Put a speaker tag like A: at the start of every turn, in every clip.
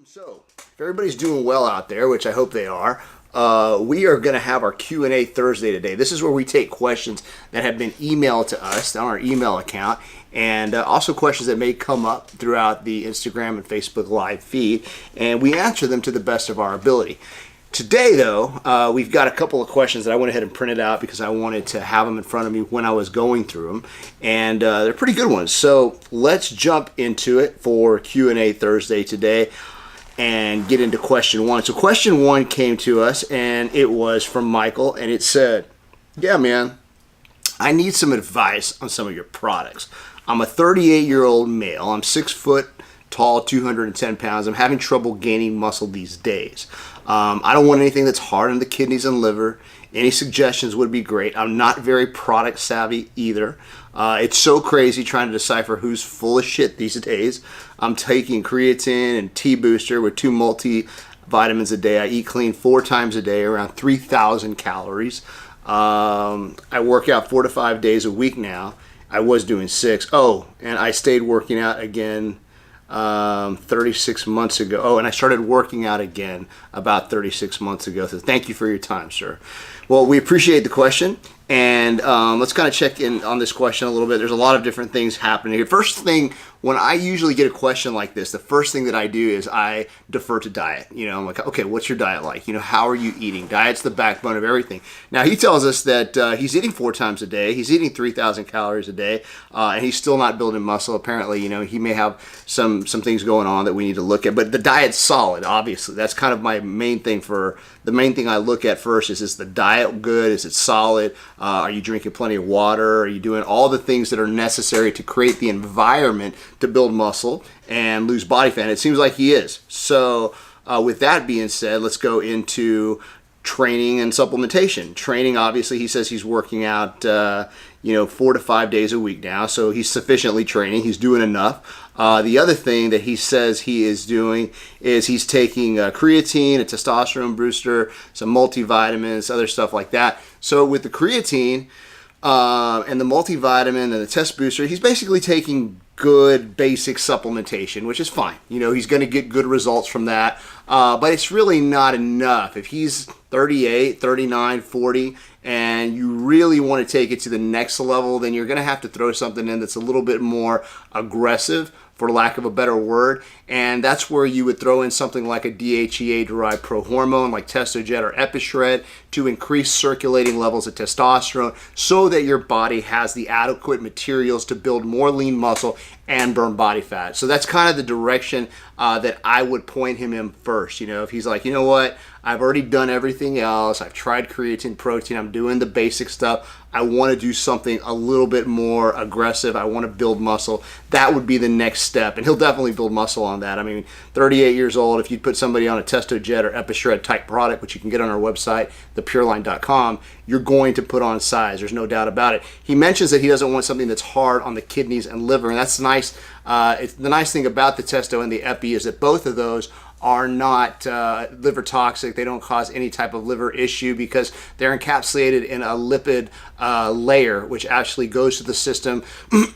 A: So, if everybody's doing well out there, which I hope they are, we are going to have our Q&A Thursday today. This is where we take questions that have been emailed to us on our email account, and also questions that may come up throughout the Instagram and Facebook live feed, and we answer them to the best of our ability. Today, though, we've got a couple of questions that I went ahead and printed out because I wanted to have them in front of me when I was going through them, and they're pretty good ones. So let's jump into it for Q&A Thursday today and get into question one. So question one came to us, and it was from Michael, and it said, yeah, man, I need some advice on some of your products. I'm a 38-year-old male. I'm 6 foot tall, 210 pounds. I'm having trouble gaining muscle these days. I don't want anything that's hard on the kidneys and liver. Any suggestions would be great. I'm not very product savvy either. It's so crazy trying to decipher who's full of shit these days. I'm taking creatine and T-booster with 2 multivitamins a day. I eat clean 4 times a day, around 3,000 calories. I work out 4 to 5 days a week now. I was doing 6. Oh, and I stayed working out again 36 months ago. Oh, and I started working out again about 36 months ago. So thank you for your time, sir. Well, we appreciate the question, and let's kind of check in on this question a little bit. There's a lot of different things happening here. First thing, when I usually get a question like this, the first thing that I do is I defer to diet. You know, I'm like, okay, what's your diet like? You know, how are you eating? Diet's the backbone of everything. Now, he tells us that he's eating 4 times a day. He's eating 3,000 calories a day, and he's still not building muscle. Apparently, you know, he may have some things going on that we need to look at, but the diet's solid, obviously. That's kind of my main thing the main thing I look at first is the diet good? Is it solid? Are you drinking plenty of water? Are you doing all the things that are necessary to create the environment to build muscle and lose body fat? It seems like he is. So with that being said, let's go into training and supplementation. Training, obviously, he says he's working out 4 to 5 days a week now, so he's sufficiently training. He's doing enough. The other thing that he says he is doing is he's taking creatine, a testosterone booster, some multivitamins, other stuff like that. So with the creatine and the multivitamin and the test booster, he's basically taking good basic supplementation, which is fine. You know, he's going to get good results from that, but it's really not enough. If he's 38, 39, 40, and you really want to take it to the next level, then you're going to have to throw something in that's a little bit more aggressive, for lack of a better word, and that's where you would throw in something like a DHEA-derived prohormone like Testojet or Epishred to increase circulating levels of testosterone so that your body has the adequate materials to build more lean muscle and burn body fat. So that's kind of the direction that I would point him in first. You know, if he's like, you know what, I've already done everything else. I've tried creatine, protein. I'm doing the basic stuff. I want to do something a little bit more aggressive. I want to build muscle. That would be the next step. And he'll definitely build muscle on that. I mean, 38 years old, if you put somebody on a Testojet or Epishred type product, which you can get on our website, thepureline.com, you're going to put on size. There's no doubt about it. He mentions that he doesn't want something that's hard on the kidneys and liver. And that's nice. It's the nice thing about the Testo and the Epi is that both of those are not liver toxic. They don't cause any type of liver issue because they're encapsulated in a lipid layer, which actually goes to the system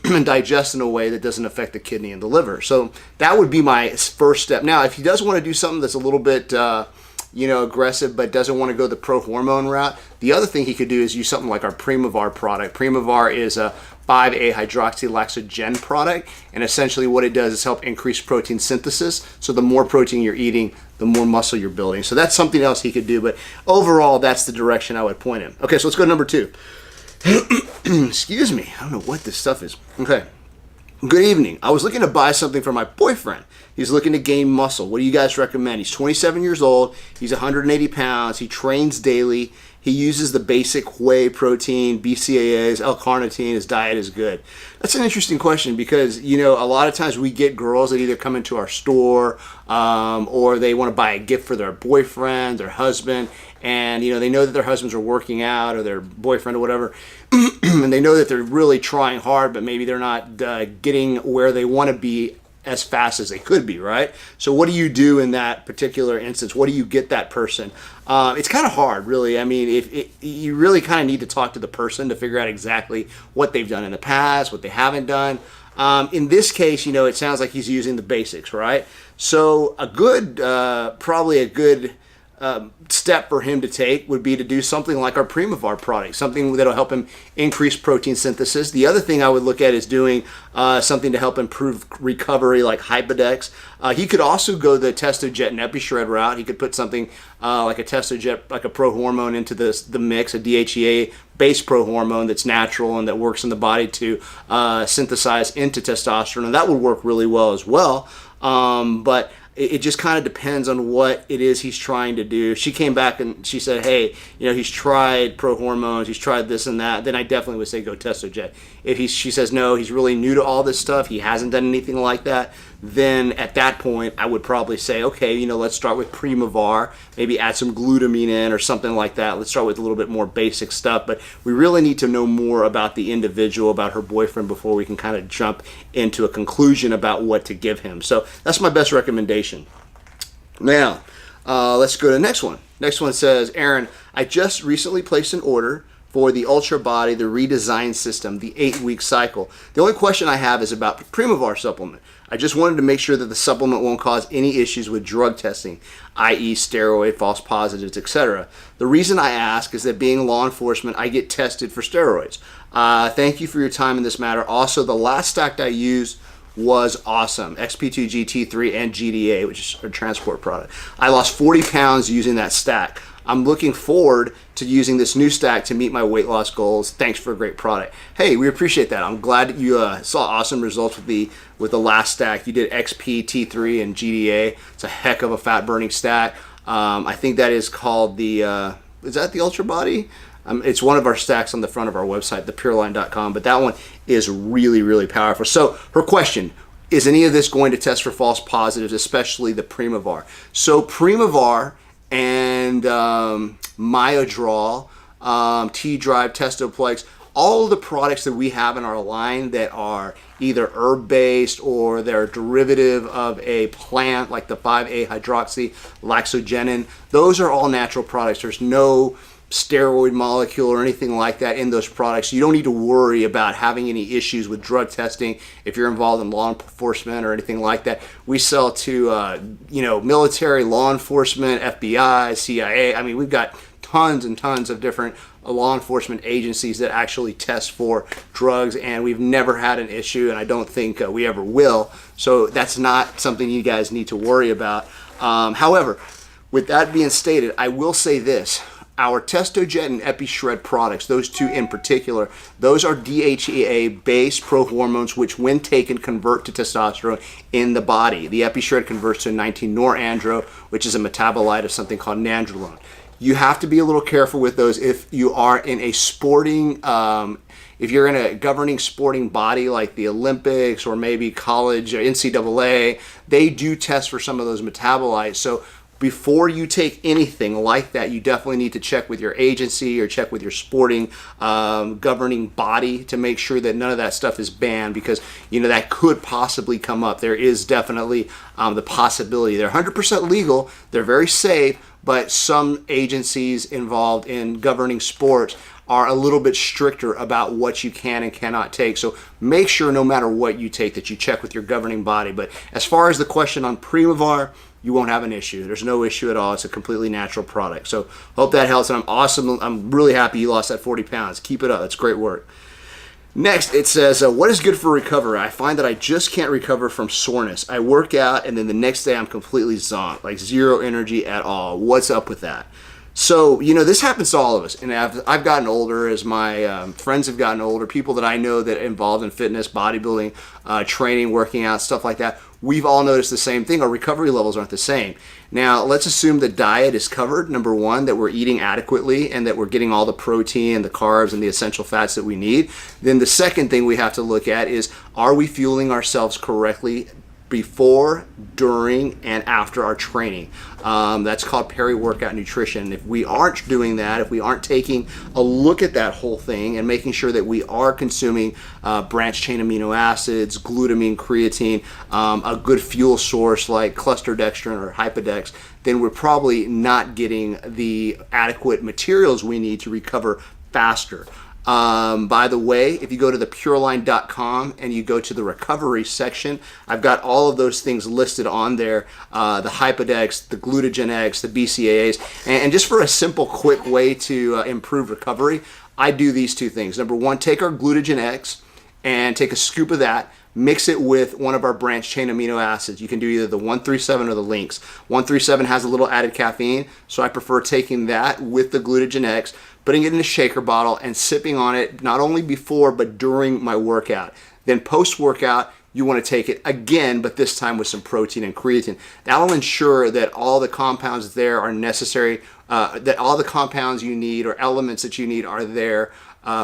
A: and digests in a way that doesn't affect the kidney and the liver. So that would be my first step. Now, if he does want to do something that's a little bit aggressive, but doesn't want to go the pro-hormone route, the other thing he could do is use something like our Primavar product. Primavar is a 5-A-hydroxylaxogen product, and essentially what it does is help increase protein synthesis. So the more protein you're eating, the more muscle you're building. So that's something else he could do, but overall, that's the direction I would point him. Okay, so let's go to number 2. Excuse me, I don't know what this stuff is. Okay. Good evening. I was looking to buy something for my boyfriend. He's looking to gain muscle. What do you guys recommend? He's 27 years old. He's 180 pounds. He trains daily. He uses the basic whey protein, BCAAs, L-carnitine. His diet is good. That's an interesting question because, you know, a lot of times we get girls that either come into our store or they want to buy a gift for their boyfriend, their husband, and, you know, they know that their husbands are working out or their boyfriend or whatever, and they know that they're really trying hard, but maybe they're not getting where they want to be as fast as they could be, right? So what do you do in that particular instance? What do you get that person? It's kind of hard, really. I mean, you really kind of need to talk to the person to figure out exactly what they've done in the past, what they haven't done. In this case, you know, it sounds like he's using the basics, right? So probably a good step for him to take would be to do something like our Primavar product, something that'll help him increase protein synthesis. The other thing I would look at is doing something to help improve recovery, like Hypodex. He could also go the Testojet and EpiShred route. He could put something like a Testojet, like a prohormone, into the mix, a DHEA-based prohormone that's natural and that works in the body to synthesize into testosterone, and that would work really well as well. But it just kind of depends on what it is he's trying to do. She came back and she said, hey, he's tried prohormones, he's tried this and that. Then I definitely would say go Testojet. If she says no, he's really new to all this stuff, he hasn't done anything like that, then at that point I would probably say, okay, let's start with Primavar, maybe add some glutamine in or something like that. Let's start with a little bit more basic stuff. But we really need to know more about the individual, about her boyfriend, before we can kind of jump into a conclusion about what to give him. So that's my best recommendation. Now, let's go to the next one. Next one says, Aaron, I just recently placed an order for the Ultra Body, the redesign system, the 8-week cycle. The only question I have is about Primavar supplement. I just wanted to make sure that the supplement won't cause any issues with drug testing, i.e. steroid, false positives, etc. The reason I ask is that being law enforcement, I get tested for steroids. Thank you for your time in this matter. Also, the last stack I used was awesome. XP2G, T3, and GDA, which is a transport product. I lost 40 pounds using that stack. I'm looking forward to using this new stack to meet my weight loss goals. Thanks for a great product. Hey, we appreciate that. I'm glad that you saw awesome results with the last stack. You did XP, T3, and GDA. It's a heck of a fat burning stack. I think that is called the, is that the Ultra Body? It's one of our stacks on the front of our website, thepureline.com, but that one is really, really powerful. So her question, is any of this going to test for false positives, especially the Primavar? So Primavar and Myodrol, T-Drive, Testoplex, all of the products that we have in our line that are either herb-based or they're derivative of a plant like the 5-A-hydroxy laxogenin, those are all natural products. There's no steroid molecule or anything like that in those products. You don't need to worry about having any issues with drug testing if you're involved in law enforcement or anything like that. We sell to military, law enforcement, FBI, CIA. I mean, we've got tons and tons of different law enforcement agencies that actually test for drugs, and we've never had an issue, and I don't think we ever will. So that's not something you guys need to worry about. However, with that being stated, I will say this. Our Testojet and EpiShred products, those two in particular, those are DHEA-based prohormones which, when taken, convert to testosterone in the body. The EpiShred converts to 19-norandro, which is a metabolite of something called nandrolone. You have to be a little careful with those if you are in a sporting, if you're in a governing sporting body like the Olympics or maybe college or NCAA, they do test for some of those metabolites. So before you take anything like that, you definitely need to check with your agency or check with your sporting governing body to make sure that none of that stuff is banned, because that could possibly come up. There is definitely the possibility. They're 100% legal, they're very safe, but some agencies involved in governing sports are a little bit stricter about what you can and cannot take. So make sure no matter what you take that you check with your governing body. But as far as the question on Primavar, you won't have an issue. There's no issue at all. It's a completely natural product. So hope that helps, and I'm really happy you lost that 40 pounds. Keep it up. It's great work. Next, it says, what is good for recovery? I find that I just can't recover from soreness. I work out, and then the next day I'm completely zonked, like zero energy at all. What's up with that? So, this happens to all of us, and I've gotten older as my friends have gotten older, people that I know that are involved in fitness, bodybuilding, training, working out, stuff like that. We've all noticed the same thing. Our recovery levels aren't the same. Now, let's assume the diet is covered, number one, that we're eating adequately and that we're getting all the protein and the carbs and the essential fats that we need. Then the second thing we have to look at is, are we fueling ourselves correctly before, during, and after our training? That's called peri-workout nutrition. If we aren't doing that, if we aren't taking a look at that whole thing and making sure that we are consuming branched chain amino acids, glutamine, creatine, a good fuel source like cluster dextrin or hypodex, then we're probably not getting the adequate materials we need to recover faster. By the way, if you go to the pureline.com and you go to the recovery section, I've got all of those things listed on there, the Hypodex, the Glutogen X, the BCAAs, and just for a simple, quick way to improve recovery, I do these two things. Number one, take our Glutogen X and take a scoop of that, mix it with one of our branched chain amino acids. You can do either the 137 or the links. 137 has a little added caffeine, so I prefer taking that with the Glutogen X, putting it in a shaker bottle and sipping on it not only before but during my workout. Then post-workout, you want to take it again, but this time with some protein and creatine. That'll ensure that all the compounds there are necessary, that all the compounds you need or elements that you need are there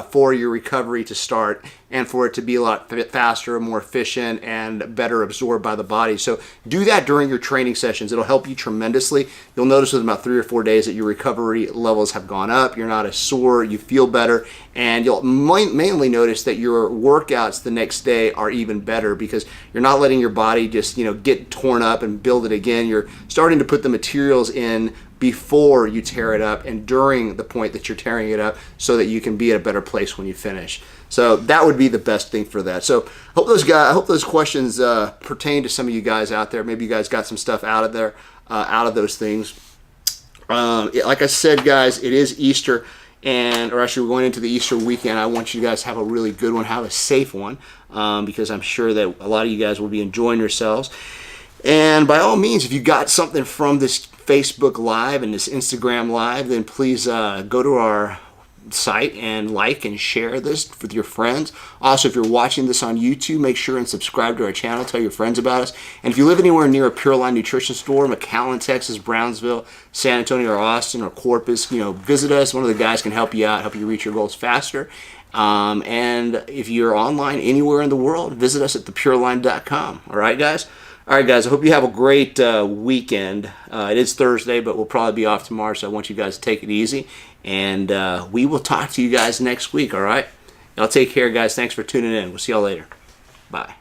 A: for your recovery to start and for it to be a lot faster, more efficient, and better absorbed by the body. So do that during your training sessions. It'll help you tremendously. You'll notice within about 3 or 4 days that your recovery levels have gone up. You're not as sore. You feel better. And you'll mainly notice that your workouts the next day are even better because you're not letting your body just, get torn up and build it again. You're starting to put the materials in before you tear it up and during the point that you're tearing it up so that you can be at a better place when you finish. So that would be the best thing for that. So I hope those questions pertain to some of you guys out there. Maybe you guys got some stuff out of there, out of those things. Like I said, guys, it is Easter, or actually we're going into the Easter weekend. I want you guys to have a really good one, have a safe one, because I'm sure that a lot of you guys will be enjoying yourselves. And by all means, if you got something from this Facebook Live and this Instagram Live, then please go to our site and like and share this with your friends. Also, if you're watching this on YouTube, make sure and subscribe to our channel. Tell your friends about us. And if you live anywhere near a Pureline Nutrition store, McAllen, Texas, Brownsville, San Antonio, or Austin, or Corpus, visit us. One of the guys can help you out, help you reach your goals faster. And if you're online anywhere in the world, visit us at thepureline.com. All right, guys? All right, guys, I hope you have a great weekend. It is Thursday, but we'll probably be off tomorrow, so I want you guys to take it easy. And we will talk to you guys next week, all right? Y'all take care, guys. Thanks for tuning in. We'll see y'all later. Bye.